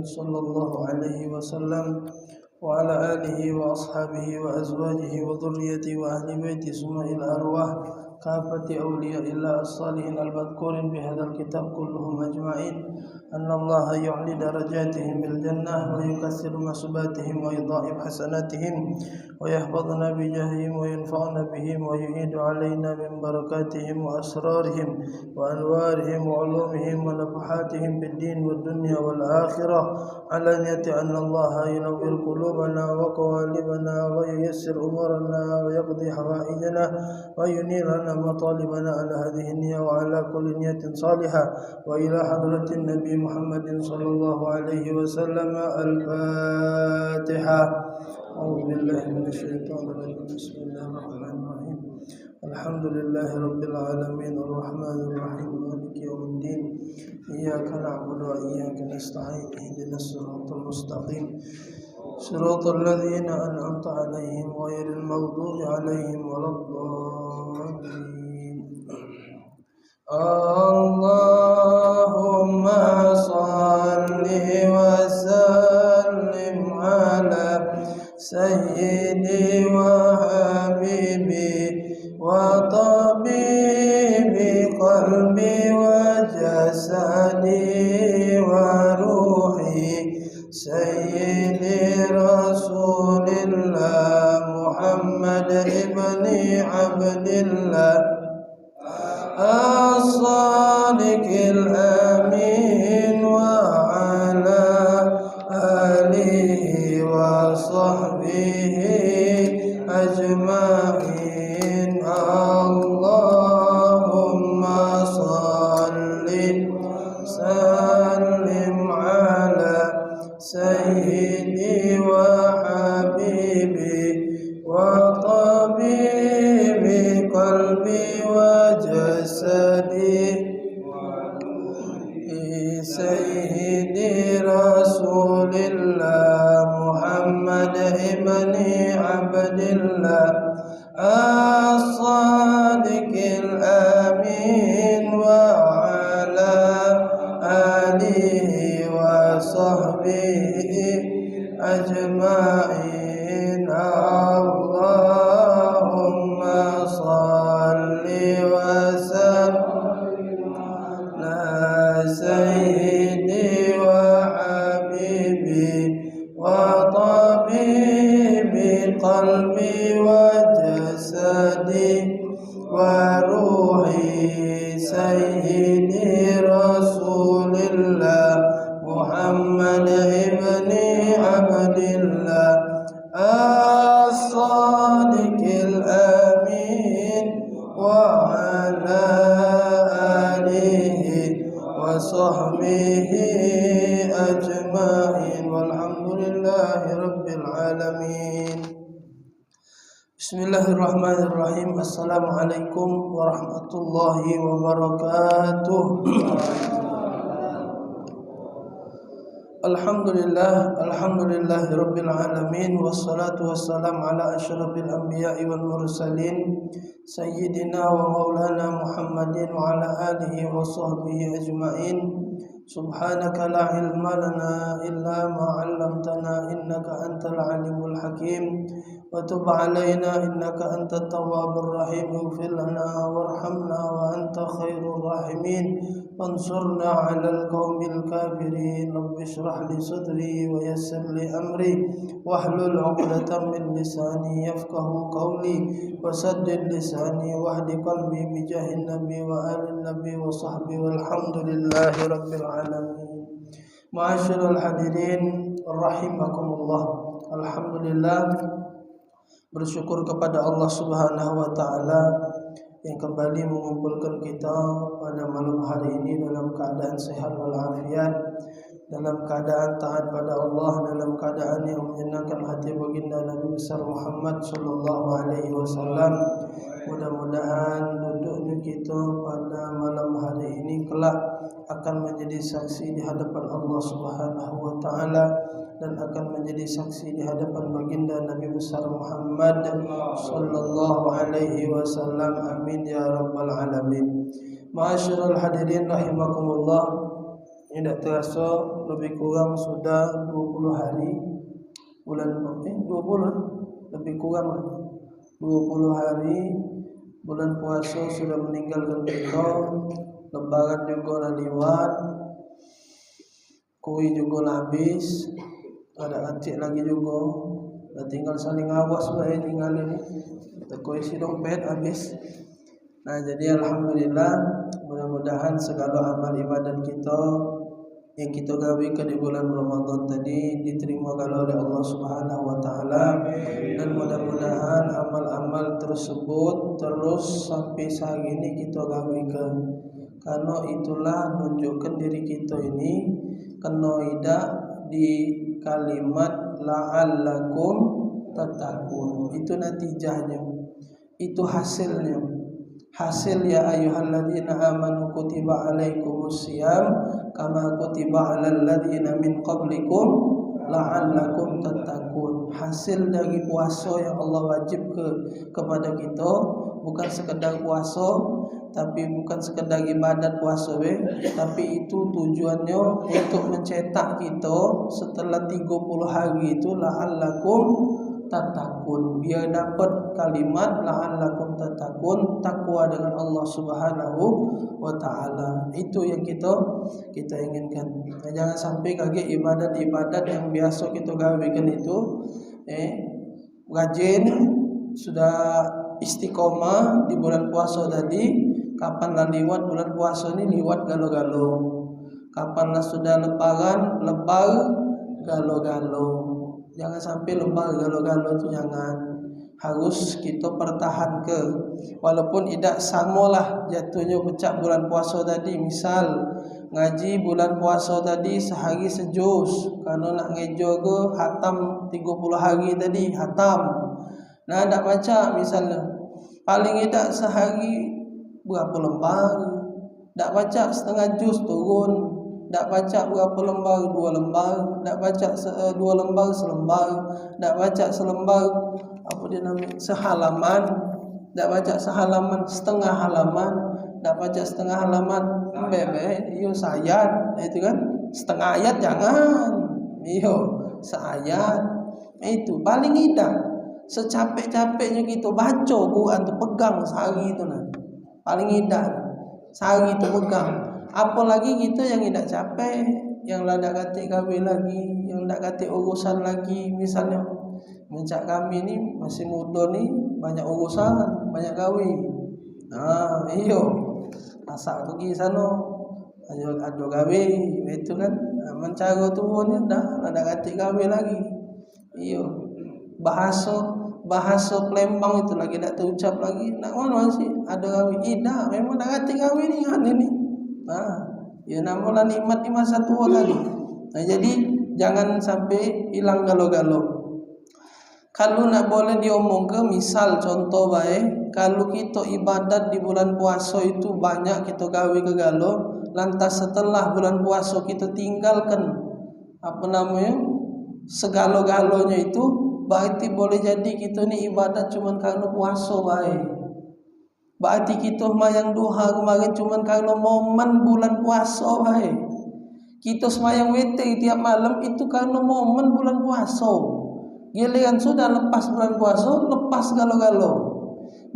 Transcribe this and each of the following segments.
صلى الله عليه وسلم وعلى آله وأصحابه وأزواجه وذريته وأهل بيته ثم إلى الأرواح كافة أولياء الله الصالحين المذكورين بهذا الكتاب كلهم أجمعين أن الله يعلي درجاتهم بالجنة ويكسر مسباتهم ويضاعف حسناتهم ويحفظنا بجاههم وينفعنا بهم ويعيد علينا من بركاتهم وأسرارهم وأنوارهم وعلومهم ونفحاتهم بالدين والدنيا والآخرة على نية أن الله ينور قلوبنا وقوالبنا وييسر أمورنا ويقضي حوائجنا وينير لنا مطالبنا على هذه النية وعلى كل نية صالحة وإلى حضرة النبي محمد صلى الله عليه وسلم الفاتحة. أعوذ بالله من الشيطان الرجيم. بسم الله الرحمن الرحيم. الحمد لله رب العالمين الرحمن الرحيم مالك يوم الدين إياك نعبد وإياك نستعين اهدنا الصراط المستقيم صراط الذين أنعمت عليهم غير المغضوب عليهم ولا الضالين. اللهم صل وسلم على سيدي وحبيبي وطبيب قلبي وجسدي وروحي سيدي رسول الله محمد ابن عبد الله الصادق الأمين وعلى آله وصحبه أجمعين. اللهم صل وسلم على سيدي وحبيبي وطبيب قلبي وجسدي سيدي رسول الله محمد ابن عبد الله الصادق الأمين وعلى آله وصحبه أجمعين. اللهم صل وسلم على سيدي وحبيبي وطبيب قلبي وجسدي وروحي سيدي رسول الله محمد ابن عبد الله الصادق الأمين وعلى آله وصحبه أجمعين والحمد لله رب العالمين. Bismillahirrahmanirrahim. Assalamualaikum warahmatullahi wabarakatuh. Alhamdulillah rabbil alamin wassalatu wassalamu ala asyrafil anbiya'i wal mursalin sayyidina wa maulana Muhammadin wa ala alihi wa sahbihi ajma'in. Subhanaka la ilma lana illa ma 'allamtana innaka antal alimul hakim wa tub 'alaina innaka antat tawwabur rahim. Ighfir lana warhamna wa anta khairur rahimin wansurna 'alal qaumil kafirin. Rabbi shrah li sadri wa yassir li amri wahlul 'uqdatam min lisani yafqahu qawli wa saddid lisani wahdi qalbi bi jahin nabi wa alin nabi wa sahbi walhamdulillahi rabbil alamin. Ma'asyiral hadirin rahimakumullah. Alhamdulillah, bersyukur kepada Allah Subhanahu wa taala yang kembali mengumpulkan kita pada malam hari ini dalam keadaan sehat walafiat, dalam keadaan taat pada Allah, dalam keadaan yang menyenangkan hati baginda Nabi besar Muhammad sallallahu alaihi wasallam. Mudah-mudahan duduknya kita pada malam hari ini kelak akan menjadi saksi di hadapan Allah Subhanahu wa taala dan akan menjadi saksi di hadapan baginda Nabi besar Muhammad sallallahu alaihi wasallam. Amin ya rabbal alamin. Ma'asyiral hadirin rahimakumullah. Tidak terasa lebih kurang sudah 20 hari bulan 20 lebih kurang 20 hari bulan puasa sudah meninggalkan kita. Lebaran juga dah lewat, kui juga lah habis, ada acik lagi juga, dah tinggal saling awas bae tinggal ini. Kui isi dompet habis. Nah, jadi alhamdulillah, mudah-mudahan segala amal ibadat kita yang kita gawikan di bulan Ramadan tadi diterima oleh Allah Subhanahu wa taala, dan mudah-mudahan amal-amal tersebut terus sampai saat ini kita gawikan, karena itulah menunjukkan diri kita ini kena idak di kalimat la'allakum tattaqun. Itu natijahnya, itu hasilnya. Hasil ya ayyuhalladzina amanu kutiba alaikumusiyam kama kutiba alal ladzina min qablikum la'allakum tattaqun. Hasil dari puasa yang Allah wajib kepada kita bukan sekedar puasa, tapi bukan sekedar ibadat puasa tapi itu tujuannya untuk mencetak kita setelah 30 hari itu la'allakum tattaqun, biar dapat kalimat la'allakum tattaqun, takwa dengan Allah Subhanahu wa taala. Itu yang kita inginkan. Jangan sampai kaget ibadat-ibadat yang biasa kita gawekan itu rajin, sudah istiqomah di bulan puasa tadi, kapan lah lewat bulan puasa ini lewat galo-galo. Kapan lah sudah lebaran, lebar galo-galo. Jangan sampai lebar galo-galo itu, jangan. Harus kita pertahan ke, walaupun tidak samalah jatuhnya pecah bulan puasa tadi. Misal ngaji bulan puasa tadi sehari sejus, karena nak ngejo ke hatam 30 hari tadi hatam. Nah, tak baca misalnya paling tidak sehari berapa lembar, tak baca setengah juz turun, tak baca berapa lembar, 2 lembar, tak baca 2 lembar selembar, tak baca selembar apa dia namanya sehalaman, tak baca sehalaman, setengah halaman, tak baca setengah halaman, iyo sayat, itu kan setengah ayat jangan, iyo seayat. Itu paling tidak secapek-capeknya kita baca Quran tu pegang sehari itu nah, paling tidak sehari itu pegang. Apalagi kita yang tidak capek, yang tidak katik kami lagi, yang tidak katik urusan lagi. Misalnya mencak kami ni masih muda ni, banyak urusan, banyak gawe. Nah, iyo masak pergi sana, ada gawe, itu kan. Mencari tu ni dah ada katik kami lagi. Iyo bahasa Palembang itu lagi tak terucap lagi. Nak mana sih ada gawe? Tidak, memang tak katik gawe ni ini. Nah, ya namulah nikmat di masa tua tadi. Nah, jadi jangan sampai hilang galo-galo. Kalau nak boleh diomong ke, misal contoh baik, kalau kita ibadat di bulan puasa itu banyak kita gawe ke galo, lantas setelah bulan puasa kita tinggalkan apa namanya segalo-galonya itu, berarti boleh jadi kita ni ibadat cuma karena puasa baik. Berarti kita semayang duha kemarin cuma karena momen bulan puasa baik. Kita semayang witir tiap malam itu karena momen bulan puasa. Giliran sudah lepas bulan puasa, lepas galo-galo.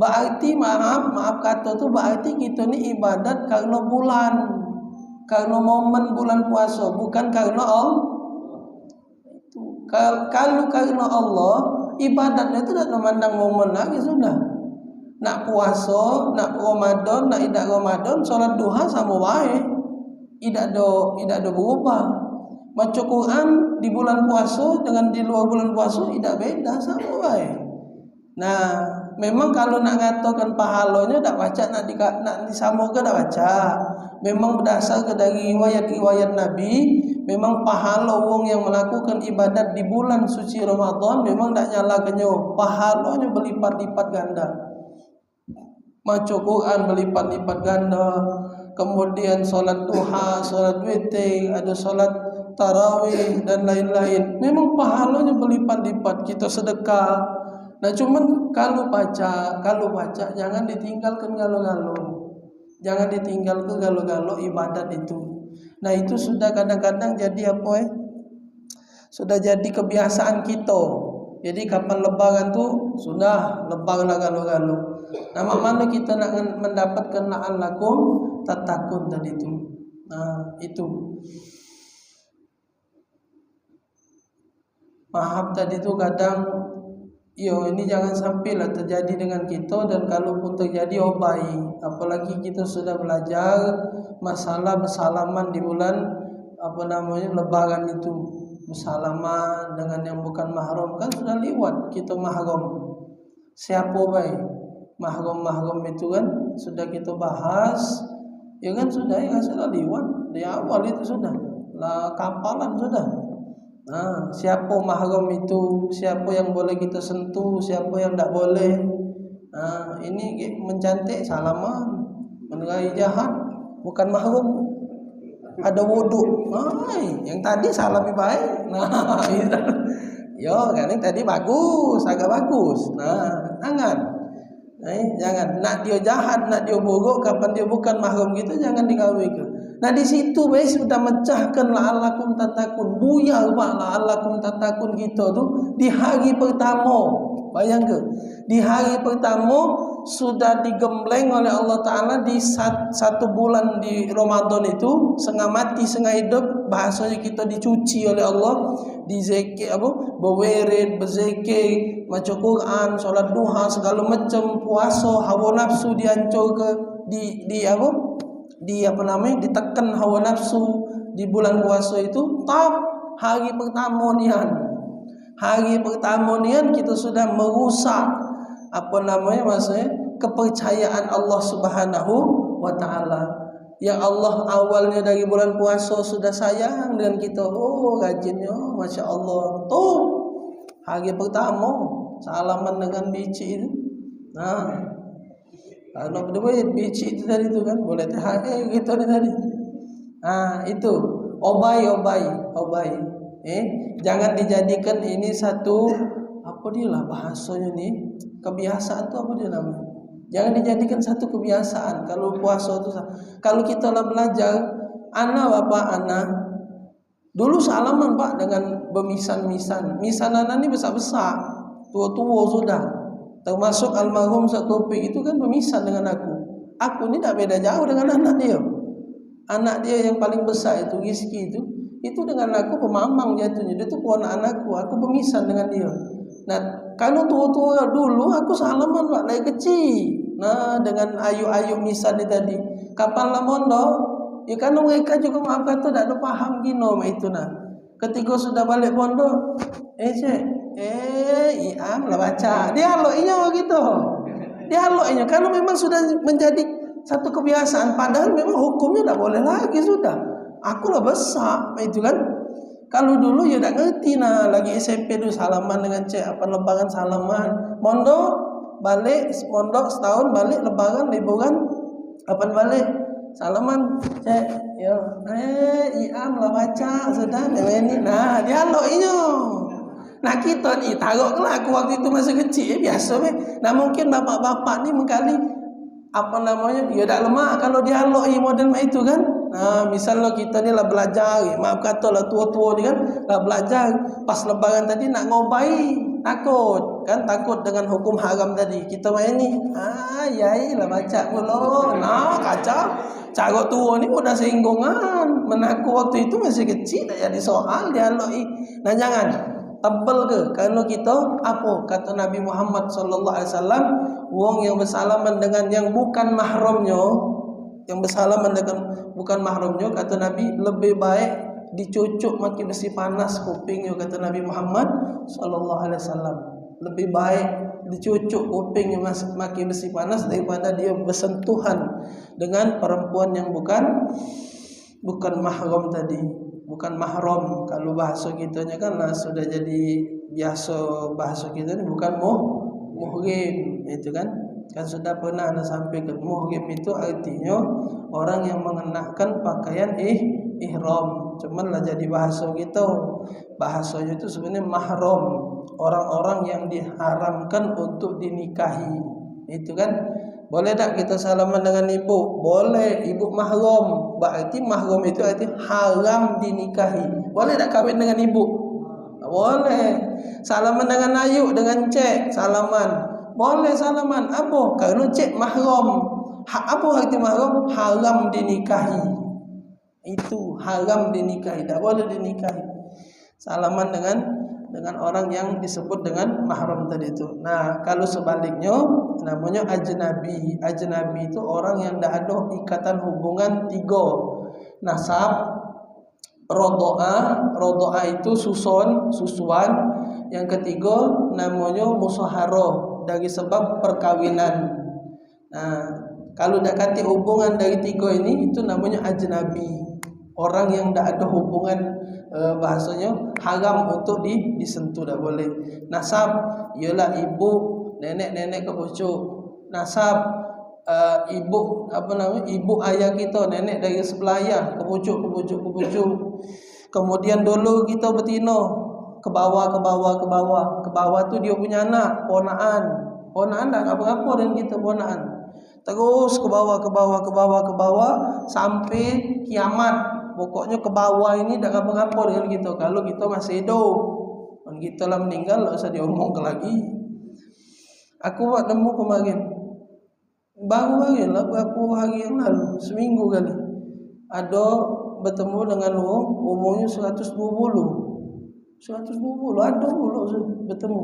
Berarti maaf kata tu, berarti kita ni ibadat karena bulan, karena momen bulan puasa, bukan karena Allah. Kalau karena Allah, ibadatnya itu tak memandang momen lagi sudah. Nak puasa, nak Ramadan, nak tidak Ramadan, solat duha sama baik. Tidak ada berubah. Baca Quran di bulan puasa dengan di luar bulan puasa tidak beda, sama baik. Nah, memang kalau nak ngatakan pahalanya tak baca, nak disamakan tak baca. Memang berdasar dari riwayat-riwayat Nabi, memang pahala orang yang melakukan ibadat di bulan suci Ramadan memang tak nyalakannya, pahalanya berlipat-lipat ganda. Baca Quran berlipat-lipat ganda, kemudian solat duha, solat witir, ada solat tarawih dan lain-lain. Memang pahalanya berlipat-lipat. Kita sedekah. Nah, cuman kalau baca jangan ditinggalkan galo-galo. Jangan ditinggalkan galo-galo ibadat itu. Nah itu sudah kadang-kadang jadi apa sudah jadi kebiasaan kita. Jadi kapan lebaran tu sudah lebaran lah galau-galau. Nah mana kita nak mendapatkan la'allakum tattaqun tadi itu. Nah itu. Maaf tadi tu kadang ini jangan sampailah terjadi dengan kita, dan kalaupun terjadi obai. Apalagi kita sudah belajar masalah bersalaman di bulan lebaran itu. Bersalaman dengan yang bukan mahram kan sudah lewat kita mahram. Siapa baik? Mahram itu kan sudah kita bahas. Ya kan sudah lewat. Di awal itu sudah. Lah kapalan sudah. Nah, siapa mahram itu, siapa yang boleh kita sentuh, siapa yang tak boleh. Nah, ini mencantik salaman, menerai jahat, bukan mahram. Ada wuduk. Yang tadi salami baik. Nah, itu. Yo, kan yang tadi bagus, agak bagus. Nah, jangan. Jangan. Nak dia jahat, nak dia buruk, kapan dia bukan mahram gitu, jangan digawaikan. Nah di situ sudah mecahkan la'allakum tattaqun. Buyar Pak la'allakum tattaqun kita tu di hari pertama. Bayangkan, di hari pertama sudah digembleng oleh Allah Ta'ala di satu bulan di Ramadan itu, setengah mati setengah hidup. Bahasanya kita dicuci oleh Allah, dizikir berwirid, berzikir, baca Quran, solat duha, segala macam, puasa, hawa nafsu dihancur ke ditekan hawa nafsu di bulan puasa itu. Hari pertama nian kita sudah merusak maksudnya kepercayaan Allah Subhanahu wa taala. Yang Allah awalnya dari bulan puasa sudah sayang dengan kita. Rajinnya Masya Allah. Tuh hari pertama salaman dengan bici itu. Nah, kalau berdua bici itu tadi itu kan boleh THR gitu tadi. Nah, itu obai. Jangan dijadikan ini satu bahasanya nih, kebiasaan itu apa dia namanya? Jangan dijadikan satu kebiasaan. Kalau puasa itu, kalau kita lah belajar, bapak dulu salaman Pak dengan bemisan-misan. Misan anak ini besar-besar, tua-tua sudah. Termasuk almarhum Satopik itu kan bemisan dengan aku. Aku ini tak beda jauh dengan anak dia. Anak dia yang paling besar itu Rizky itu dengan aku pemamang jatuhnya. Dia itu ponakan anakku. Aku bemisan dengan dia. Nah, kalau tua-tua dulu aku salaman Pak dari kecil. Nah, dengan ayu-ayu misan ni tadi. Kapan lah mondok? Ya kan mereka juga maaf kata tak ada paham gino itu nah. Ketika sudah balik pondok, Iam lah baca. Dialognya begitu. Dialognya kalau memang sudah menjadi satu kebiasaan, padahal memang hukumnya tak boleh lagi sudah. Aku lah besar itu kan. Kalau dulu ya tak ngerti lagi SMP dulu salaman dengan lebaran salaman. Balik setahun, balik lebaran liburan balik salaman Iam lah baca sudah ini. Nah, dialognya. Nah kita ni taruhlah aku waktu itu masih kecil biasa Nah mungkin bapak-bapak ni mengkali dia tak lemah kalau dialog model itu kan. Nah misalnya kita ni lah belajar, maaf kata lah tua-tua ni kan lah belajar pas lebaran tadi nak ngobai, takut dengan hukum haram tadi. Kita main ni yai lah baca pula. Nah kacau. Cara tua ni udah singgungan. Menaku waktu itu masih kecil tak jadi soal dialog. Nah jangan tebal ke kalau kita kata Nabi Muhammad sallallahu alaihi wasallam, wong yang bersalaman dengan yang bukan mahramnya, kata Nabi lebih baik dicucuk maki besi panas kupingnya, kata Nabi Muhammad sallallahu alaihi wasallam. Lebih baik dicucuk kupingnya maki besi panas daripada dia bersentuhan dengan perempuan yang bukan mahram tadi. Bukan mahram, kalau bahasa kitanya kan sudah jadi biasa bahasa kita ni bukan muhrim itu kan sudah pernah sampai ke muhrim itu artinya orang yang mengenakan pakaian ihram. Cuman lah jadi bahasa kita, bahasanya itu sebenarnya mahram, orang-orang yang diharamkan untuk dinikahi itu kan Boleh tak kita salaman dengan ibu? Boleh, ibu mahram. Berarti mahram itu arti haram dinikahi. Boleh tak kahwin dengan ibu? Boleh. Salaman dengan ayuk, dengan cik, salaman. Boleh salaman. Apa? Kerana cik mahram. Apa arti mahram? Haram dinikahi. Itu haram dinikahi, tak boleh dinikahi. Salaman dengan orang yang disebut dengan mahram tadi itu. Nah, kalau sebaliknya namanya ajnabi. Ajnabi itu orang yang tidak ada ikatan hubungan tiga. Nasab, rodoah itu susuan. Yang ketiga namanya musaharah, dari sebab perkawinan. Nah, kalau dah kata hubungan dari tiga ini, itu namanya ajnabi. Orang yang tidak ada hubungan, bahasanya haram untuk disentuh, tak boleh. Nasab ialah ibu, nenek ke cucu. Nasab ibu ibu ayah kita, nenek dari sebelah ayah ke pucuk. Kemudian dulu kita betina ke bawah tu dia punya anak, ponaan dah apa-apa dengan kita, ponaan. Terus ke bawah sampai kiamat. Pokoknya ke bawah ini dah apa-apa dengan kita kalau kita masih hidup. Kalau kita lah meninggal, tak usah diomong lagi. Aku buat nemu kemarin, baru lah berapa hari yang lalu, seminggu kali, ada bertemu dengan orang umurnya 120, ada pula bertemu.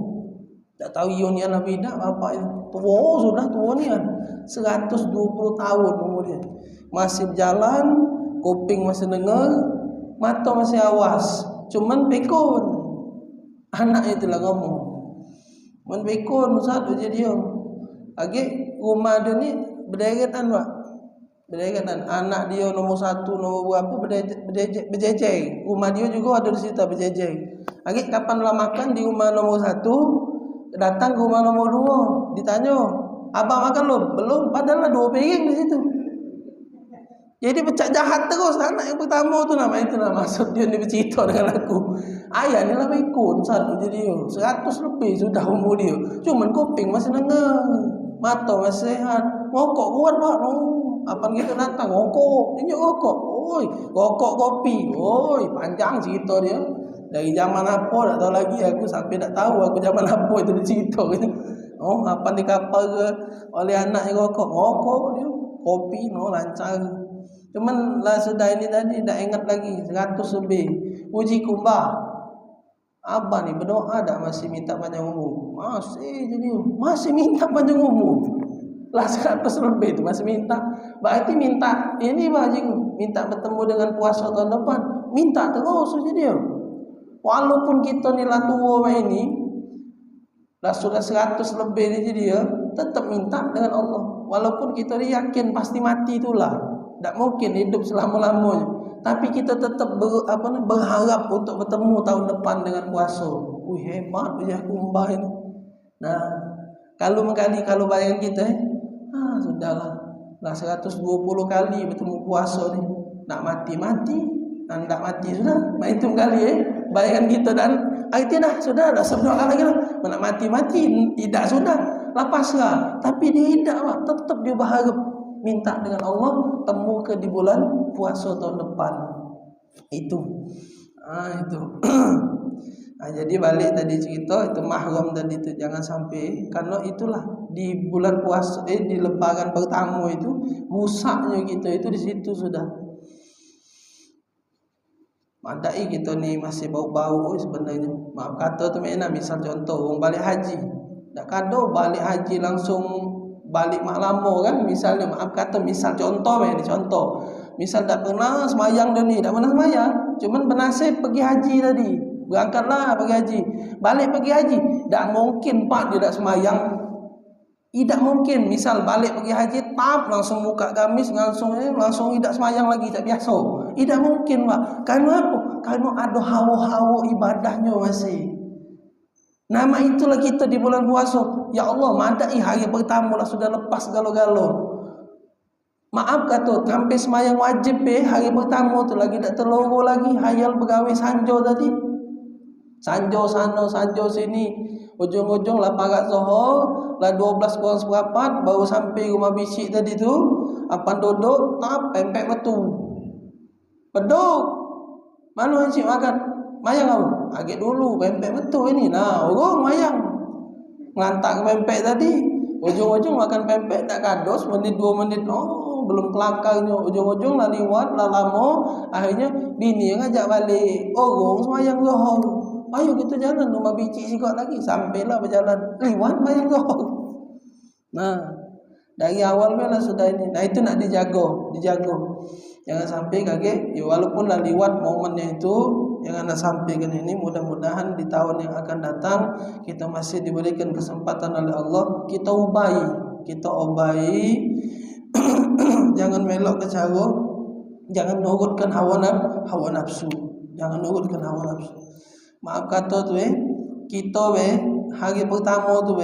Tak tahu ia Nabi dah apa itu. Tua ni kan. 120 tahun umurnya. Masih berjalan, kuping masih dengar, mata masih awas. Cuman pekon. Anak itulah ngomong. Men pekon satu je dia. Lagi rumah dia ni berdekatan, Pak. Berdekatan. Anak dia nombor 1, nombor berapa berjejer. Rumah dia juga ada di situ berjejer. Lagi kapan lah makan di rumah nombor 1, datang ke rumah nombor 2, ditanya, "Abang makan belum?" "Belum." Padahal 2 piring di situ. Jadi pecah jahat terus anak yang pertama tu nama itu lah. Maksud dia ni bercerita dengan aku. Ayah ni lah pekon satu jadi 100 lebih sudah umur dia. Cuman kuping masih dengar, mata masih sehat. Ngokok kuat, Pak. Apa kita datang ngokok, ini ngokok. Oi, ngokok kopi. Oi, panjang cerita dia. Dari zaman apa tak tahu lagi, aku sampai tak tahu aku zaman apa itu dicerita. Oh, apa di kapal ke oleh anak yang ngokok dia. Kopi lancar. Cuman lah sudah ini tadi dah ingat lagi 100 lebih. Uji kumbah. Abah ni berdoa tak masih minta panjang umur? Masih minta panjang umur. Lah 100 lebih tu masih minta. Berarti minta ini Pak Cikgu, minta bertemu dengan puasa tahun depan. Minta terus saja dia. Walaupun kita ni lah tua ini, lah sudah 100 lebih ni dia, tetap minta dengan Allah. Walaupun kita ni yakin pasti mati itulah. Tak mungkin hidup selama-lamanya. Tapi kita tetap berharap untuk bertemu tahun depan dengan puasa. Hebat punya kumbah ini. Nah, kalau bayangan kita, sudahlah. Lah 120 kali bertemu puasa ni. Nak mati-mati, nak mati sudah. Hitung kali bayangan kita dan itu dah sudah berdoa lagi lah. Nak mati-mati tidak sudah. Lepaslah. Tapi dia tidak, Pak. Tetap dia berharap minta dengan Allah temu ke di bulan puasa tahun depan. Itu. Jadi balik tadi cerita itu mahram tadi itu jangan sampai, karena itulah di bulan puasa di lebaran pertama itu rusaknya kita itu di situ sudah. Madai kita ni masih bau-bau sebenarnya. Maaf kata tu misal contoh orang balik haji. Tak kado balik haji langsung balik mak lama kan, misalnya maaf kata misal contoh. Misal tak pernah semayang dah ni, tak pernah semayang, cuman bernasib pergi haji tadi. Berangkatlah pergi haji. Balik pergi haji, tak mungkin Pak dia tak semayang. Tidak mungkin. Misal balik pergi haji langsung buka gamis langsung tidak semayang lagi tak biasa. Tidak mungkin, Pak. Karena apa? Karena ada hawa-hawa ibadahnya masih. Nama itulah kita di bulan puasa. Ya Allah, madai hari pertama lah sudah lepas galo-galo. Maaf kata, sampai semayang wajib hari pertama tu lagi tak terloro lagi. Hayal pegawai sanjo tadi. Sanjo sana, sanjo sini. Ujung-ujung lah pagat Zohor, lah 12 kurang seperempat baru sampai rumah bicik tadi tu. Apan duduk, tap pempek betul. Beduk. Mana encik makan? Mayang kau. Agak dulu pempek betul ini. Nah, orang mayang. Ngelantak ke pempek tadi. Ujung-ujung makan pempek tak kados menit 2 menit. Oh, belum kelakarnya. Ujung-ujung lah liwat, lah lama. Akhirnya bini yang ngajak balik. Orang semayang Zohor. Ayo kita jalan rumah bicik sikit lagi. Sampailah berjalan. Liwat mayang Zohor. Nah, dari awal memang sudah ini. Nah, itu nak dijaga. Jangan sampai kaget. Ya, walaupun lah liwat momennya itu, jangan nak sampaikan ini. Mudah-mudahan di tahun yang akan datang kita masih diberikan kesempatan oleh Allah. Kita obai. Jangan melok ke cara. Jangan nurutkan hawa nafsu. Jangan nurutkan hawa nafsu. Maaf kata tu kita hari pertama tu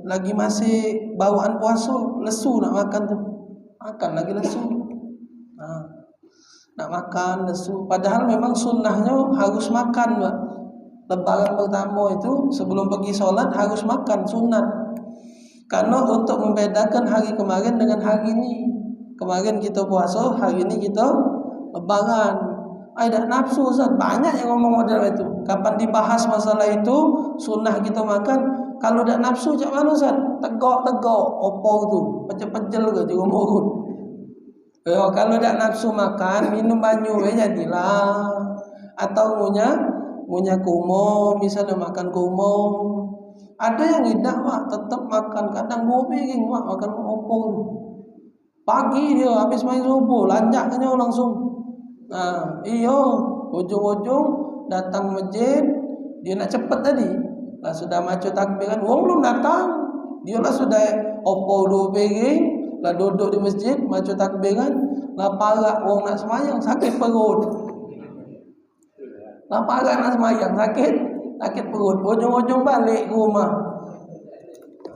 lagi masih bawaan puasa, lesu nak makan tu. Makan lagi lesu. Nak makan lesu. Padahal memang sunnahnya harus makan, Pak. Lebaran pertama itu sebelum pergi solat harus makan, sunat. Karena untuk membedakan hari kemarin dengan hari ini. Kemarin kita puasa, hari ini kita lebaran. Ada nafsu, Ustaz. Banyak yang ngomong model itu. Kapan dibahas masalah itu, sunnah kita makan. Kalau dak nafsu macam mana, Ustaz? Tegak, opo tu, pecel-pecel ke juga murut. Kalau dak nafsu makan, minum banyu jadilah. Atau ngunyah kumo, misalnya makan kumo. Ada yang tidak, Mak, tetap makan. Kadang 2 piring, Mak, makan opo tu. Pagi dia habis main subuh, lanjaknya langsung. Nah, ujung-ujung datang masjid, dia nak cepat tadi. Lah sudah macu takbiran, wong belum datang. Dia lah sudah opo 2 piring, lah duduk di masjid macu takbiran, lah parak wong nak semayang sakit perut. Lah parak nak semayang sakit perut. Ujung-ujung balik ke rumah.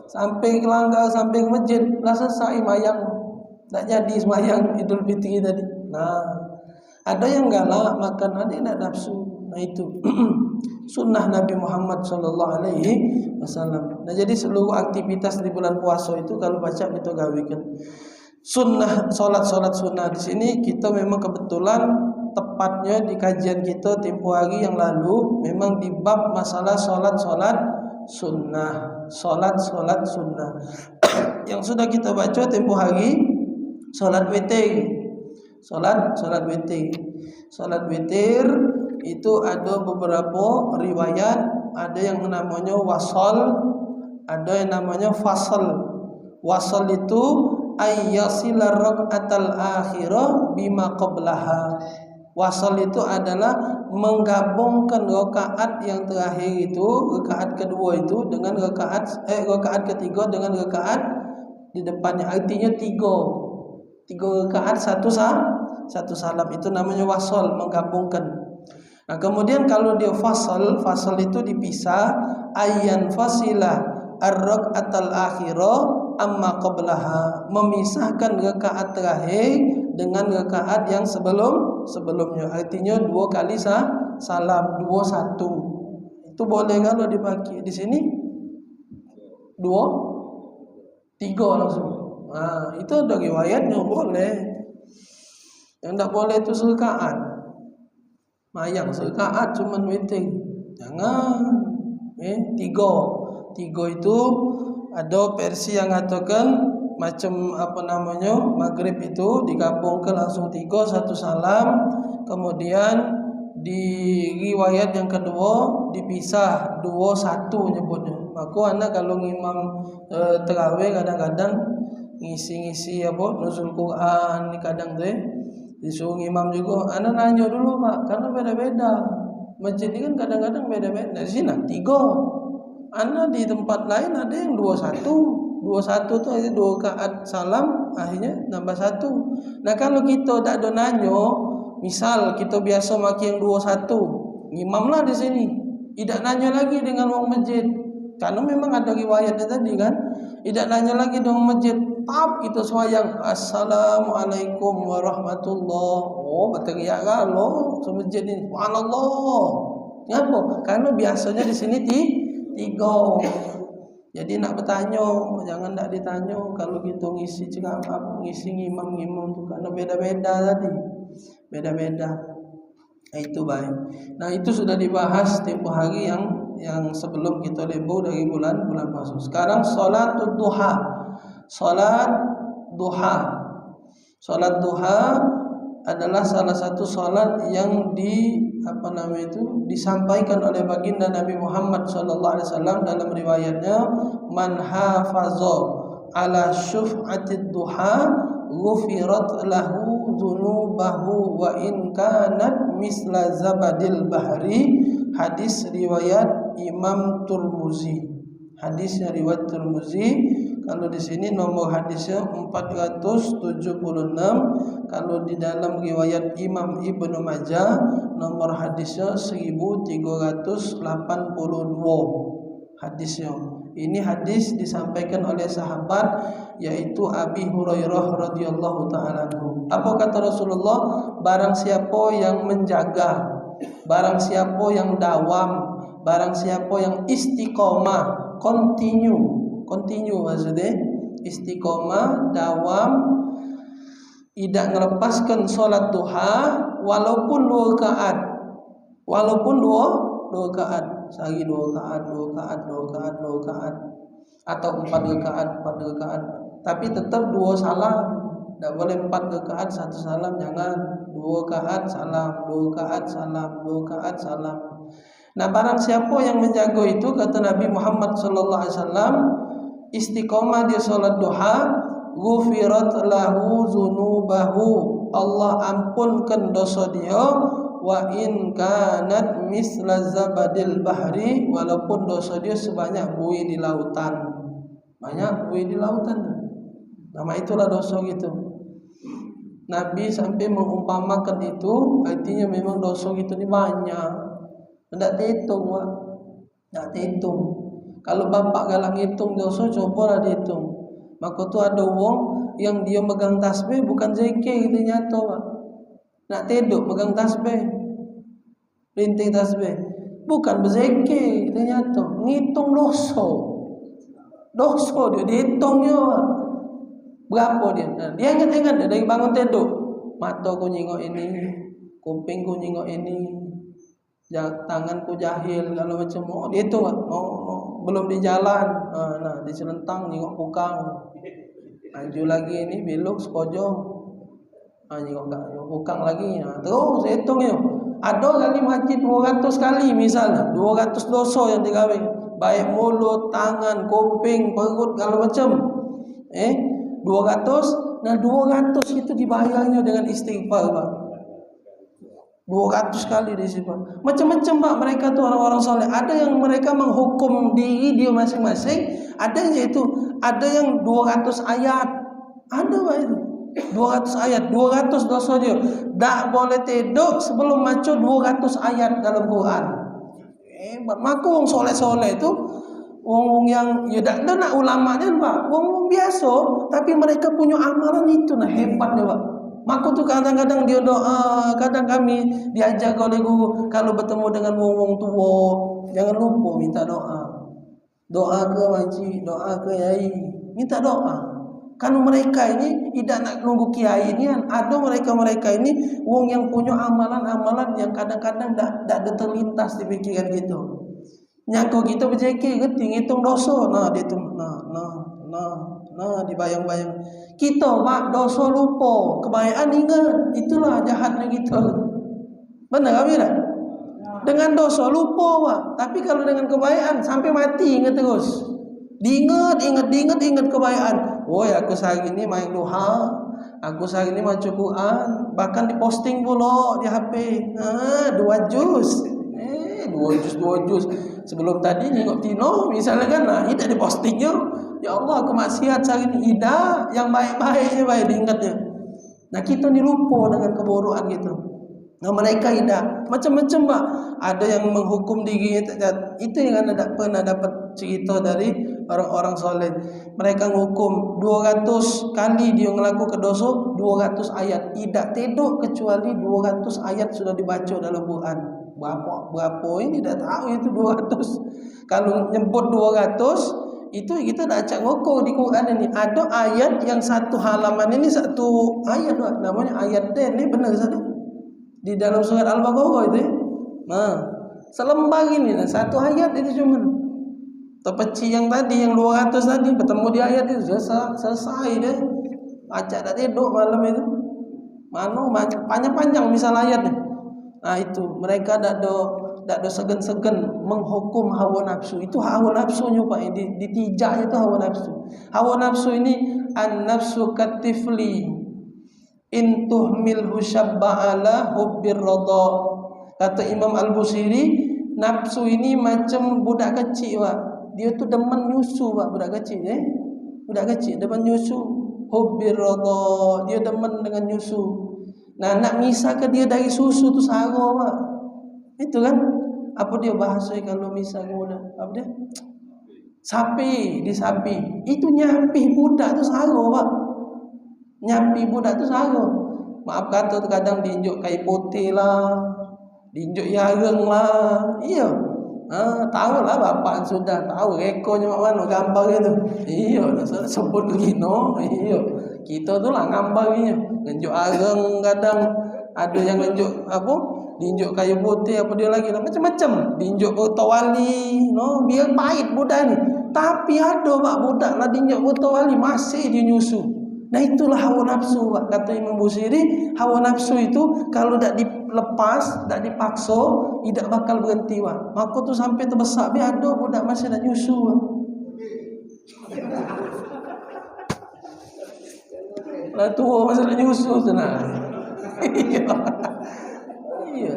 Sampai ke langgar, sampai ke masjid, lah selesai mayang. Tak jadi semayang Idul Fitri tadi. Nah, ada yang galak makan, ada yang tak nafsu. Nah itu sunnah Nabi Muhammad SAW. Nah jadi seluruh aktivitas di bulan puasa itu kalau baca kita gawikan. Sunnah solat sunnah di sini kita memang kebetulan tepatnya di kajian kita tempoh hari yang lalu memang di bab masalah solat sunnah. Yang sudah kita baca tempoh hari solat witir. Solat witir itu ada beberapa riwayat, ada yang namanya wasal, ada yang namanya fasal. Wasal itu ayyasilar rak'atal akhirah bima qablaha. Wasal itu adalah menggabungkan rakaat yang terakhir itu, rakaat kedua itu dengan rakaat ketiga dengan rakaat di depannya. Artinya 3 rakaat satu salam, itu namanya wasal, menggabungkan. Nah, kemudian kalau dia fasal itu dipisah, ayyan fasila ar-rak'atal akhirah amma qablaha, memisahkan rakaat terakhir dengan rakaat yang sebelumnya. Artinya 2 kali salam, 2-1. Itu boleh kalau dipakai di sini 2-3 langsung. Nah, itu ada riwayatnya boleh. Yang tak boleh itu serakaat. Mayang serakaat cuman witir. Jangan. 3 itu ada versi yang mengatakan macam maghrib itu digabungkan langsung 3 satu salam. Kemudian di riwayat yang kedua dipisah 2-1 nyebutnya. Maka anak kalau ngimam tarawih kadang-kadang ngisi nuzul Quran kadang tu disuruh imam juga. Anak nanya dulu, Pak, karena beda-beda. Masjid ini kan kadang-kadang beda-beda. Di sini 3. Anak di tempat lain ada yang 2-1. 2-1 tu ada 2 rakaat salam, akhirnya nambah 1. Nah, kalau kita tak ada nanya, misal kita biasa maki yang 2-1, imamlah di sini. Tidak nanya lagi dengan orang masjid. Karena memang ada riwayatnya tadi kan. Tidak nanya lagi dengan masjid. Tap kita semayang Assalamualaikum warahmatullahi. Oh, berteriak kalau masjid ini subhanallah. Kenapa? Karena biasanya di sini 3. Jadi nak bertanya, jangan nak ditanya kalau kita ngisi ceramah, ngisi ngimam-ngimam tu karena beda-beda tadi. Beda-beda. Nah, itu baik. Nah, itu sudah dibahas tempoh hari yang sebelum kita libur dari bulan puasa. Sekarang salatul duha. Salat duha. Salat duha adalah salah satu salat yang disampaikan oleh baginda Nabi Muhammad sallallahu alaihi wasallam dalam riwayatnya, man hafaza ala syuf'atid duha ghufirat lahu dzunubahu wa in kanat misla zabadil bahri. Hadis riwayat Imam Tirmizi. Hadisnya riwayat Tirmizi. Kalau di sini nomor hadisnya 476, kalau di dalam riwayat Imam Ibnu Majah nomor hadisnya 1382 hadisnya. Ini hadis disampaikan oleh sahabat yaitu Abi Hurairah radhiyallahu taala anhu. Apa kata Rasulullah? Barang siapa yang menjaga, barang siapa yang dawam, barang siapa yang istiqomah, continue maksudnya istiqomah, dawam, tidak melepaskan solat duha walaupun 2 rakaat, sehari 2 rakaat atau 4 rakaat, tapi tetap 2 salam. Tidak boleh 4 rakaat 1 salam, jangan 2 rakaat salam, 2 rakaat salam, 2 rakaat salam. Nah, barang siapa yang menjaga itu, kata Nabi Muhammad sallallahu alaihi wasallam, istiqomah dia solat duha, ghufirat lahu dzunubahu, Allah ampunkan dosa dia, wa in kanat misla zabadil bahri, walaupun dosa dia sebanyak buih di lautan. Banyak buih di lautan. Nama itulah dosa gitu. Nabi sampai mengumpamakan itu, artinya memang dosa gitu ni banyak. Tidak dihitung, Pak. Tidak dihitung. Kalau bapak galak hitung dosa, cobalah dihitung. Maka tu ada wong yang dia megang tasbih bukan zikir gitu nyata, Pak. Nak tidur megang tasbih, rinting tasbih, bukan berzikir gitu nyata. Ngitung dosa dia dihitungnya, Pak. Berapa dia? Nah, dia ingat dari bangun tidur, mata ku nyingok ini, kuping ku nyingok ini, tanganku jahil kalau macam dia tu, Pak. Belum di jalan, di Selentang nyingok pukang, maju lagi ini belok sepojong, nyingok pukang lagi, terus hitungnya. Ada kali masjid 200 kali misalnya, 200 dosa yang digawe, baik mulut, tangan, kuping, perut, kalau macam 200. Nah, 200 itu dibayarnya dengan istighfar, Pak. 200 kali disifat. Macam-macam, Pak, mereka tu orang-orang soleh. Ada yang mereka menghukum diri dia masing-masing, ada yang 200 ayat. Ada, Pak, itu 200 ayat, 200 dosa dia. Tak boleh tidur sebelum baca 200 ayat dalam Quran. Maka orang soleh-soleh itu wong yang ya tak ada nak ulamanya, Pak. Wong biasa tapi mereka punya amalan itu nah hebatnya, Pak. Maka tu kadang-kadang dia doa, kadang kami diajar oleh guru kalau bertemu dengan wong-wong tua jangan lupa minta doa. Doa ke makcik, doa ke yai, minta doa. Kan mereka ini tidak nak nunggu kiai ini kan. Ada mereka ini wong yang punya amalan-amalan yang kadang-kadang tak terlintas di pikiran gitu. Nyangko kita berzikir geting hitung dosa, dihitung dibayang-bayang. Kita, Pak, dosa lupa, kebaikan ingat. Itulah jahatnya kita. Benar kami tak? Dengan dosa lupa, Pak. Tapi kalau dengan kebaikan sampai mati ingat terus. Diingat kebaikan. Oh, aku sehari ini main duha, aku sehari ini baca Quran, bahkan diposting pula di HP. 2 juz. 2 juz. Sebelum tadi nengok Tino misalnya kan, ini tak dipostingnya. Ya Allah, aku maksiat sehari ini. Tidak, yang baik-baiknya baik diingatnya. Nah, kita ni lupa dengan keburukan kita. Nah, mereka tidak. Macam-macam, Pak. Ada yang menghukum diri. Itu yang anda pernah dapat cerita dari orang-orang soleh. Mereka menghukum 200 kali dia melakukan dosa, 200 ayat. Tidak tidur kecuali 200 ayat sudah dibaca dalam Quran. Berapa ini dah tahu itu 200. Kalau nyebut 200 itu kita dah acak ngokong di Quran ini. Ada ayat yang satu halaman ini satu ayat namanya ayat D ni benar saja. Di dalam surat Al-Baqarah itu. Selembar ini satu ayat itu cuma. Terpeci yang tadi yang 200 tadi bertemu di ayat itu selesai deh. Acak tak tidur malam itu. Panjang-panjang misal ayatnya. Nah itu mereka tak ada segan-segan menghukum hawa nafsu. Itu hawa nafsunya Pak, ditijak itu hawa nafsu. Hawa nafsu ini an-nafsu katifli in tuhmilhu syabba ala hubbir radha. Kata Imam Al-Busiri, nafsu ini macam budak kecil Pak. Dia tu demen nyusu Pak, budak kecil budak kecil demen nyusu, hubbir radha, dia demen dengan nyusu. Nah, nak misahkan dia dari susu tu sara Pak. Itu kan? Apa dia bahasa kalau misah kemudian? Apa dia? Sapi, di sapi. Itu nyampih budak tu sara Pak. Nyampih budak tu sara. Maaf kata terkadang diinjuk kain putih lah, diinjuk yareng lah. Iya. Tahu lah bapak sudah tahu rekonya mana gambar itu. Iya, sebut begino. Iya. Kita tu lah gambarnya. Ngenjuk areng kadang ada yang ngenjuk apa? Diinjuk kayu putih apa dia lagi macam-macam. Diinjuk botawali, biar pahit budak ni. Tapi ada Pak budak lah diinjuk botawali masih dia nyusu. Nah itulah hawa nafsu Pak. Kata Imam Busiri, hawa nafsu itu kalau tak dilepas, tak dipaksa, tidak bakal berhenti Pak. Maka tu sampai terbesar biar ada budak masih nak nyusu Pak. Lah tua masih nak nyusu tu nak. Iya.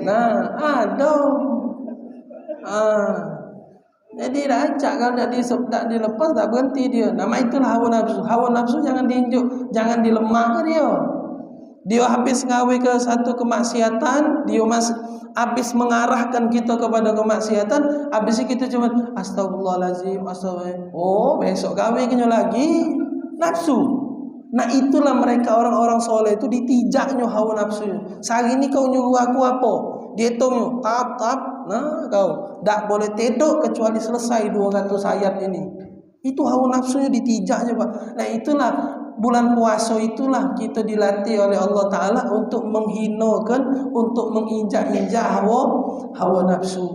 Nah, ada. Jadi dah acak kalau tak dilepas tak berhenti dia. Nama itulah hawa nafsu. Hawa nafsu jangan diinjuk, jangan dilemah dia. Dia habis ngawi ke satu kemaksiatan, dia habis mengarahkan kita kepada kemaksiatan, habis kita cuma astagfirullahalazim, astagfirullah. Oh, besok gawe kenyo lagi nafsu. Nah itulah mereka orang-orang soleh itu ditijaknya hawa nafsu. Sehari ini kau nyuruh aku apa? Dia hitungnya tap. Nah kau tak boleh tidur kecuali selesai 200 ayat ini. Itu hawa nafsunya ditijaknya Pak. Nah itulah bulan puasa, itulah kita dilatih oleh Allah Ta'ala untuk menghinakan, untuk menginjak-injak hawa nafsu.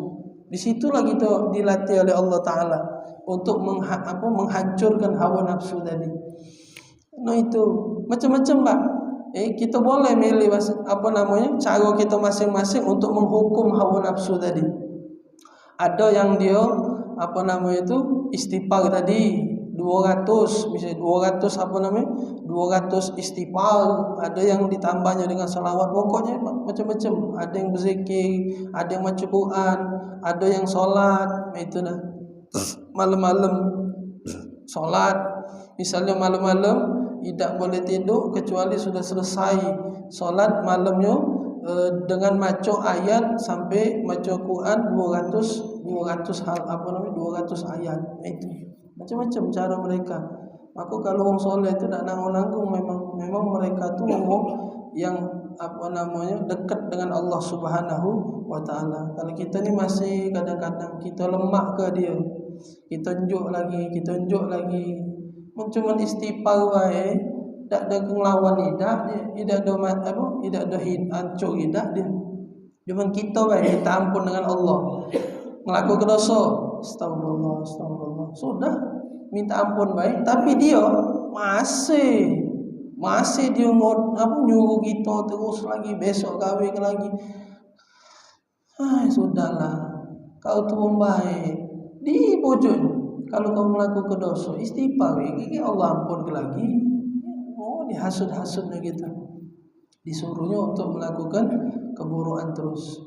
Disitulah kita dilatih oleh Allah Ta'ala untuk menghancurkan hawa nafsu tadi. Nah itu macam-macam Pak. Kita boleh milih cara kita masing-masing untuk menghukum hawa nafsu tadi. Ada yang dia istighfar tadi 200, misalnya 200 istighfar. Ada yang ditambahnya dengan salawat. Pokoknya macam-macam. Ada yang berzikir, ada yang baca Quran, ada yang solat. Itu dah malam-malam solat. Misalnya malam-malam tidak boleh tidur kecuali sudah selesai solat malamnya dengan maca ayat sampai maca Quran 200 ayat. Itu macam-macam cara mereka. Maka kalau orang soleh itu tak nanggung-nanggung, memang mereka tu orang yang dekat dengan Allah Subhanahu wa taala. Kalau kita ni masih kadang-kadang kita lemah ke dia. Kita tunjuk lagi. Cuma istighfar wae, tak ada ngelawan lidah dia, tidak ada hancur lidah dia. Cuma kita wae minta ampun dengan Allah. Melakukan dosa, astagfirullah. Sudah minta ampun baik, tapi dia masih dia nyuruh kita terus lagi, besok kahwin lagi. Sudahlah. Kau tu baik. Di bojone. Kalau kau melakukan dosa, istighfar, Allah ampun lagi. Dihasut-hasutnya kita. Disuruhnya untuk melakukan keburukan terus.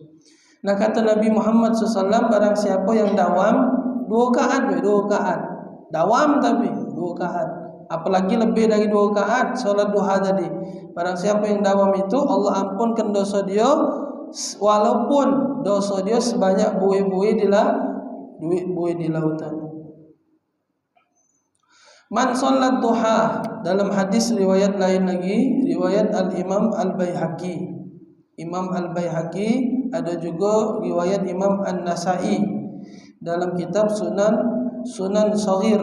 Nah kata Nabi Muhammad SAW, barang siapa yang dawam 2 rakaat. Dawam tapi 2 rakaat. Apalagi lebih dari 2 rakaat solat duha tadi. Barang siapa yang dawam itu, Allah ampunkan dosa dia, walaupun dosa dia sebanyak buih-buih di lautan. Man sholat duha, dalam hadis riwayat lain lagi, riwayat Al-Imam Al-Baihaqi. Imam Al-Baihaqi ada juga riwayat Imam An-Nasa'i dalam kitab Sunan Shaghir.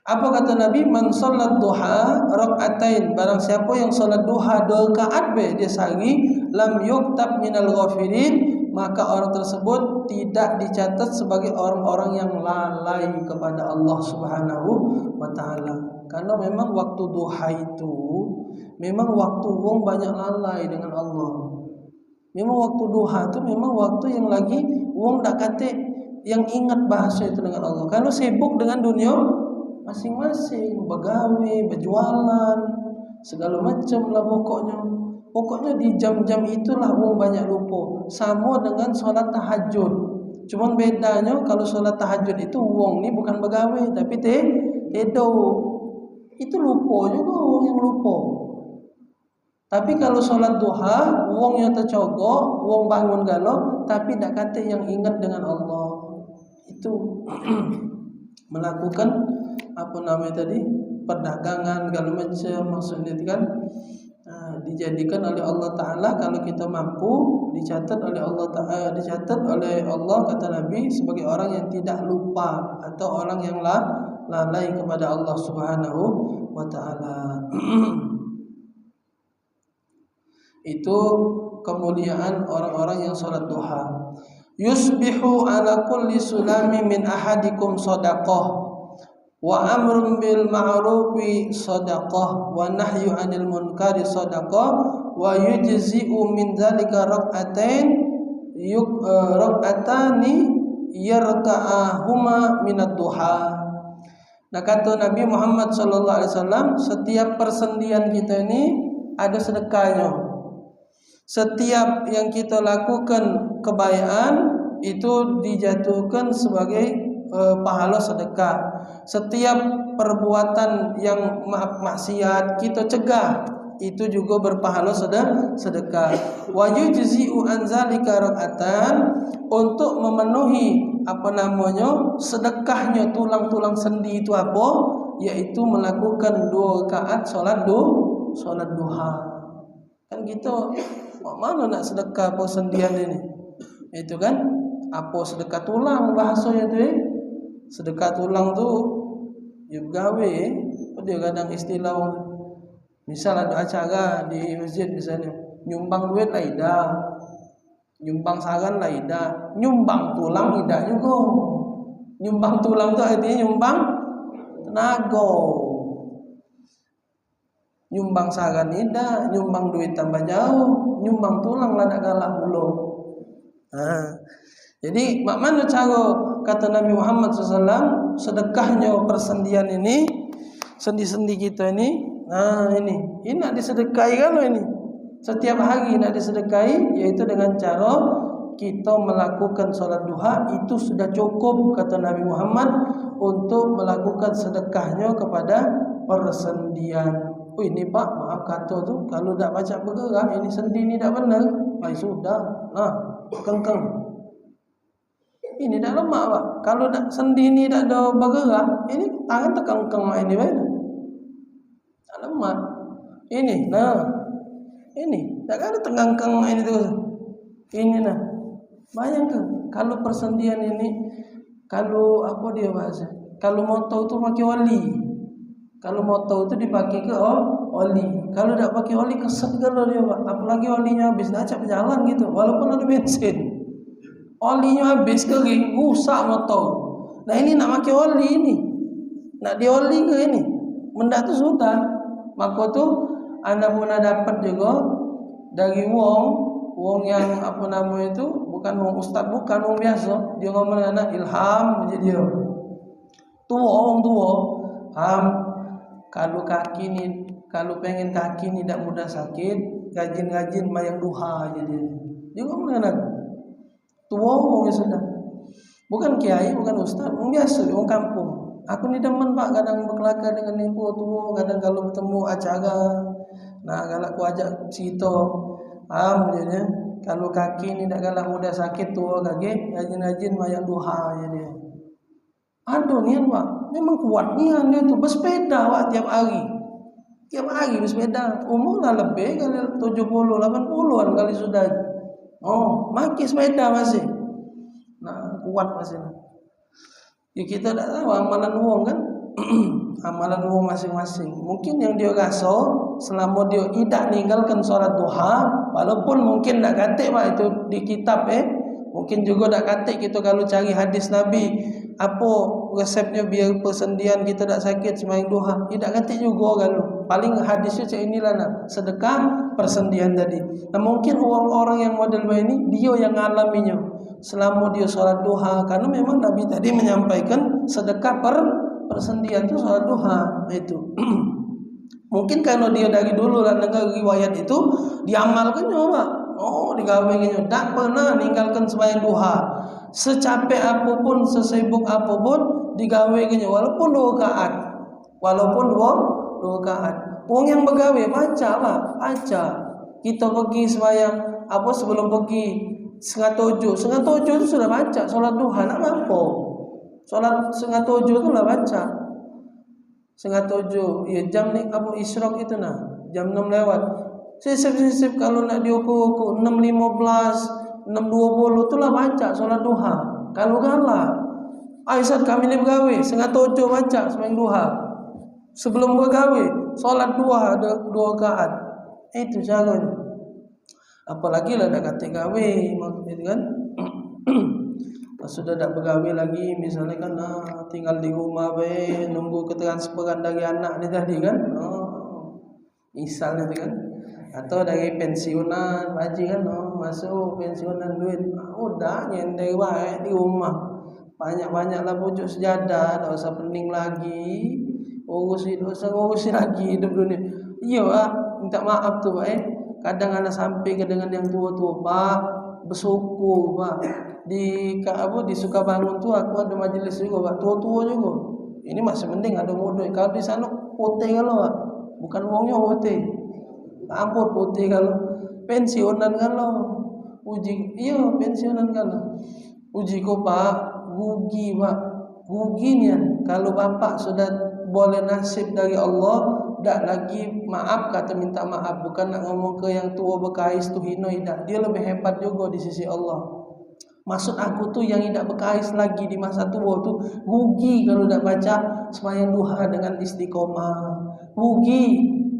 Apa kata Nabi? Man salat duha rakaatain, barang siapa yang salat duha 2 rakaat dia sehari, lam yuktab minal ghafilin, maka orang tersebut tidak dicatat sebagai orang-orang yang lalai kepada Allah Subhanahu wa taala. Karena memang waktu duha itu memang waktu wong banyak lalai dengan Allah. Memang waktu duha itu memang waktu yang lagi wong dak kate yang ingat bahasa itu dengan Allah. Kalau sibuk dengan dunia masing-masing, begawe, berjualan, segala macam lah pokoknya. Pokoknya di jam-jam itulah wong banyak lupa. Sama dengan solat tahajud. Cuman bedanya kalau solat tahajud itu wong ni bukan begawe tapi tedo. Itu lupa juga wong yang lupa. Tapi kalau solat duha, wong yang tercogok, wong bangun galau, tapi tak kata yang ingat dengan Allah. Itu melakukan apa namanya tadi, perdagangan segala macam, maksudnya kan dijadikan oleh Allah Taala kalau kita mampu dicatat oleh Allah Taala, dicatat oleh Allah kata Nabi sebagai orang yang tidak lupa atau orang yang lalai kepada Allah Subhanahu wa taala. Itu kemuliaan orang-orang yang salat duha. Yusbihu ala kulli sulami min ahadikum shadaqah wa amrun bil ma'rufi shadaqah wa nahyu 'anil munkari shadaqah wa yujzi'u min dzalika rak'atani yarka'ahuma minad duha. Nah kata Nabi Muhammad sallallahu alaihi wasallam, setiap persendian kita ini ada sedekahnya. Setiap yang kita lakukan kebaikan itu dijatuhkan sebagai pahala sedekah. Setiap perbuatan yang maksiat kita cegah, itu juga berpahala sedekah. Wa yujzi'u an zalika rak'atan, untuk memenuhi apa namanya sedekahnya tulang-tulang sendi itu apa? Yaitu melakukan 2 rakaat salat duha. Kan kita mana nak sedekah persendian ini? Itu kan apa sedekah tulang bahasanya tu sedekah tulang tu ya gawe dia kadang istilah misal ada acara di masjid misalnya nyumbang duit lah ida, nyumbang saran lah ida, nyumbang tulang ida juga. Nyumbang tulang tu artinya nyumbang tenaga. Nyumbang saran ida, nyumbang duit tambah jauh, nyumbang tulang lah nak galak pula. Jadi mak mana cara kata Nabi Muhammad SAW sedekahnya persendian ini, sendi-sendi kita ini, ini nak disedekahi kalau ini setiap hari nak disedekahi, yaitu dengan cara kita melakukan solat duha. Itu sudah cukup kata Nabi Muhammad untuk melakukan sedekahnya kepada persendian. Oh ini pak, maaf kata tu kalau tak baca bergerak ini sendi ni tak benar. Sudah, kengkeng. Ini dah lemak pak. Kalau tak sendi ni tak ada bergerak, ini tangan terkengkeng mak ini baik. Tak lemak. Ini, ini tak ada terkengkeng mak ini tu. Ini bayangkan kalau persendian ini, kalau apa dia bahasa? Kalau motor tu pakai oli. Kalau motor itu dipakai ke oli. Kalau tak pakai oli keset kalau dia pak. Apalagi olinya habis dah acak berjalan gitu. Walaupun ada bensin, olinya habis kering, rusak motor. Nah ini nak pakai oli ini, nak dioli ke ini? Benda tu sudah. Maka tu anda pun dapat juga dari wong yang apa nama itu, bukan wong ustaz, bukan wong biasa. Dia ngomong anak ilham menjadi dia. Wong tua. Kalau kaki ni, kalau pengen kaki ni tak mudah sakit, rajin-rajin mayang duha aja dia. Dia ngomong anak tua orang sudah. Bukan kiai, bukan ustaz, orang biasa, orang kampung. Aku ni demen pak kadang berkelakar dengan yang tua-tua, kadang kalau bertemu acara, galak aku ajak cerita. Jadinya kalau kaki ni tak galak mudah sakit tua kaki, rajin-rajin mayang duha aja dia. Aduh nian pak, memang kuat nian dia tu, bersepeda pak tiap hari bersepeda. Umur lah lebih kali 70-80-an kali sudah. Oh, maki sepeda masih. Nah, kuat masih. Ya kita tak tahu amalan wong kan. Amalan wong masing-masing. Mungkin yang dia gaso selama dia tidak ninggalkan sholat duha, walaupun mungkin tak katik pak itu di kitab mungkin juga tak katik kita kalau cari hadis Nabi apa resepnya biar persendian kita tak sakit sembahyang duha. Tidak katik juga kalau. Paling hadisnya cak inilah nak sedekah persendian tadi. Nah mungkin orang-orang yang model ini dia yang ngalaminya selama dia sholat duha, karena memang Nabi tadi menyampaikan sedekah persendian itu sholat duha itu. Mungkin kalau dia dari dulu dan dengar riwayat itu diamalkan coba. Oh, digawainya tak pernah ninggalkan sembahyang duha. Secapek apapun, sesibuk apapun digawainya walaupun 2 rakaat. Walaupun 2 rakaat. Wong yang begawe baca lah, baca. Kita pergi sembahyang apa sebelum pergi 6:30. 6:30 itu sudah baca salat duha nak apa? Salat 6:30 itu lah baca. 6:30 ya jam ni apa isyraq itu nah jam 6 lewat sisip kalau nak diukur 6:15 6:20 tu lah baca solat duha. Kalau kalah Aisyah kami ni bergawe 6:30 baca sembahyang duha, sebelum bergawe solat duha ada 2 rakaat. Itu caranya. Apalagi lah dah kata gawe maksudnya kan. Sudah tak bergawe lagi misalnya kan tinggal di rumah nunggu ketransferan dari anak ni tadi kan, misalnya tu kan, atau dari pensiunan haji kan, masuk pensiunan duit udah nyendai wae di rumah, banyak-banyaklah pucuk sejadah, tak usah pening lagi urusin lagi hidup dunia. Iya minta maaf tu kadang anak sampai ke dengan yang tua-tua pak bersyukur pak. Di Sukabangun tu aku ada majlis juga pak, tua-tua juga. Ini masih mending ada muda. Kalau di sana putih kalau pak, bukan wongnya putih. Ampun putih kalau pensiunan kalau uji iya pensiunan kalau uji ko pak gugi pak guginya kalau bapak sudah boleh nasib dari Allah tak lagi maaf kata minta maaf, bukan nak ngomong ke yang tua bekais tu hino tidak, dia lebih hebat juga di sisi Allah. Maksud aku tuh yang tidak bekais lagi di masa tua tuh rugi kalau tidak baca sembahyang duha dengan istiqomah. Rugi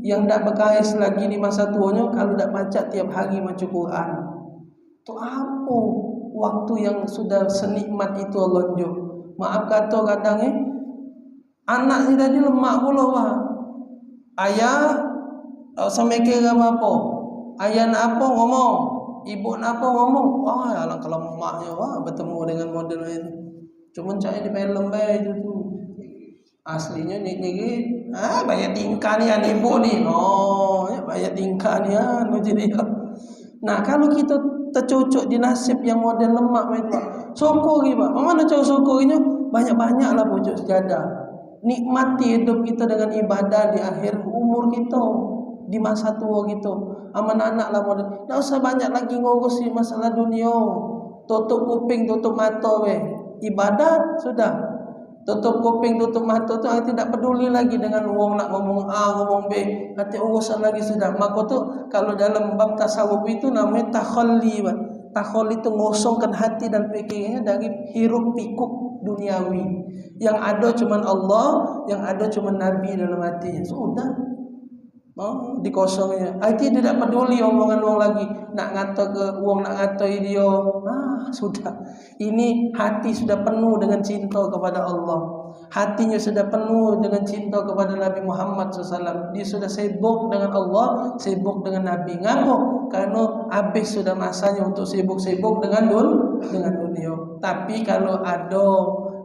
yang tidak bekais lagi di masa tuanya kalau tidak baca tiap hari baca Quran. Itu apa waktu yang sudah senikmat itu Allah jo. Maaf kata kadang anak ni tadi lemak pula wah. Ayah sampai kira apa? Ayah nak apa ngomong? Ibu nak apa ngomong? Wah, alangkah lemaknya wah bertemu dengan model itu. Cuma cari di film bae itu tu. Aslinya ni bayar tingkah ni ibu ni. Oh, ya bayar tingkah ni jadi. Nah, kalau kita tercocok di nasib yang model lemak itu, syukuri Pak. Mana cara syukurinya? Banyak-banyaklah pucuk sejadah. Nikmati hidup kita dengan ibadah di akhir umur kita, di masa tua kita. Anak-anak lah model. Tak usah banyak lagi ngurusi masalah dunia. Tutup kuping, tutup mata ibadat sudah. Tutup kuping, tutup mata tu tidak peduli lagi dengan wong nak ngomong A, ngomong B. Nanti urusan lagi sudah. Maka tu kalau dalam bab tasawuf itu namanya takhalli. Takhalli itu ngosongkan hati dan pikirnya dari hiruk pikuk duniawi. Yang ada cuma Allah, yang ada cuma Nabi dalam hatinya. Sudah. Dikosongnya. Hati tidak peduli omongan wong lagi. Nak ngata ke wong, nak ngatai dia. Sudah. Ini hati sudah penuh dengan cinta kepada Allah. Hatinya sudah penuh dengan cinta kepada Nabi Muhammad SAW. Dia sudah sibuk dengan Allah, sibuk dengan Nabi. Ngapa? Karena habis sudah masanya untuk sibuk-sibuk dengan dunia. Tapi kalau ada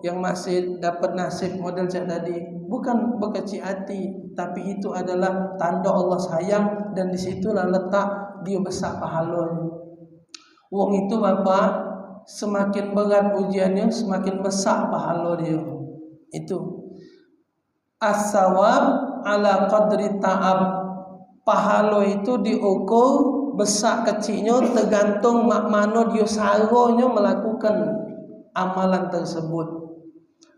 yang masih dapat nasib model cak tadi, bukan berkecil hati, tapi itu adalah tanda Allah sayang, dan disitulah letak dia besar pahalanya. Wong itu Bapak, semakin berat ujiannya, semakin besar pahala dia. Itu as-sawab ala qadri ta'ab. Pahala itu diukur besar kecilnya tergantung mak mana dia saranya melakukan amalan tersebut,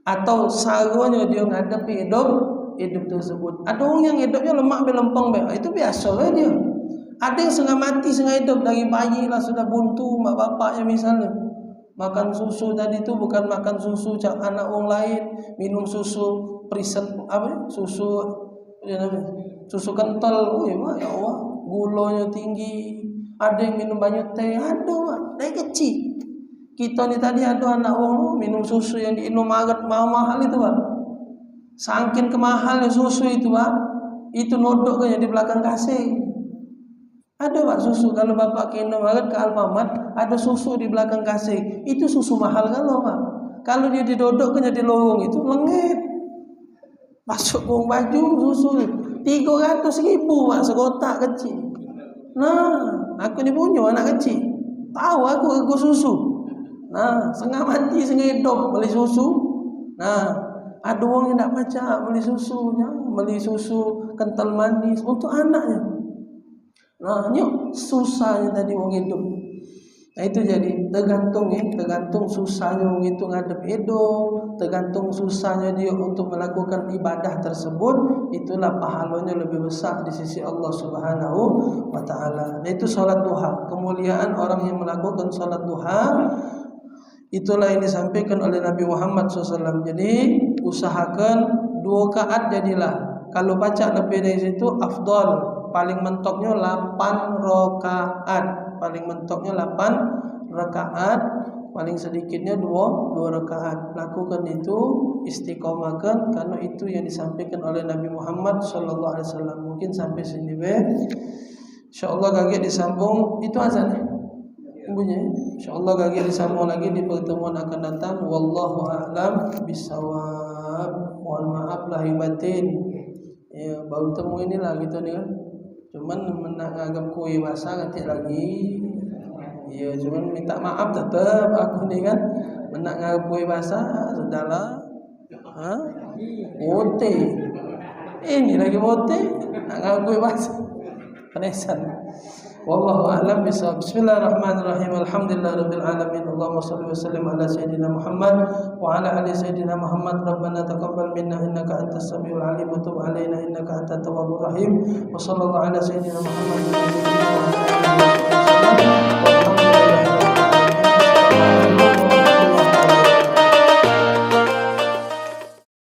atau saranya dia menghadapi hidup tersebut. Ada orang yang hidupnya lemak belempeng, itu biasa lah dia. Ada yang setengah mati setengah hidup dari bayi lah, sudah buntu mak bapaknya misalnya. Makan susu tadi tu bukan makan susu cak anak orang lain, minum susu prison susu susu kental. Oh ya Allah, gulanya tinggi. Ada yang minum banyak teh, ada dari kecil. Kita ni tadi ada anak orang minum susu yang di Indomaret mahal-mahal itu Pak. Saking kemahalnya susu itu Pak, itu nodok kan di belakang kasih. Ada Pak susu, kalau Bapak ke Indomaret ke Alfamart ada susu di belakang kasih. Itu susu mahal kalau Pak. Kalau dia didodok kan di lorong itu lengket. Masuk uang baju susu 300.000 Pak sekotak kecil. Nah, aku ni punya anak kecil. Tahu aku susu. Nah, setengah mati setengah hidup beli susu. Nah, ada orang yang tak baca beli susunya, beli susu kental manis untuk anaknya. Nah, nyok susahnya tadi orang hidup. Nah itu jadi tergantung susahnya orang itu ngadep hidup, tergantung susahnya dia untuk melakukan ibadah tersebut, itulah pahalanya lebih besar di sisi Allah Subhanahu wa taala. Nah itu salat duha, kemuliaan orang yang melakukan salat duha. Itulah yang disampaikan oleh Nabi Muhammad SAW. Jadi usahakan 2 rakaat jadilah. Kalau baca lebih dari situ afdal. Paling mentoknya 8 rakaat. Paling mentoknya 8 rakaat. Paling sedikitnya 2 rakaat. Lakukan itu, istiqomahkan, karena itu yang disampaikan oleh Nabi Muhammad SAW. Mungkin sampai sini insyaallah kaget disambung. Itu azan bunyi. Insyaallah kaget disambung lagi di pertemuan akan datang. Wallahu a'lam bishawab. Mohon maaf lahir batin. Ya, baru temu inilah gitu nih kan. Cuman menanggap kue basah nanti lagi. Ya, cuman minta maaf tetap aku nih kan. Menanggap kue basah sudahlah. Bote. Ini lagi bote. Menanggap kue basah. Penesan. Wallahu a'lam bishawab. Bismillahirrahmanirrahim. Alhamdulillahirabbil alamin. Allahumma shalli wa sallim ala sayidina Muhammad wa ala ali sayidina Muhammad. Rabbana taqabbal minna innaka antas samiul alim wa tub alaina innaka antat tawwabur rahim. Wa sallallahu ala sayidina Muhammad wa ala alihi wa sahbihi.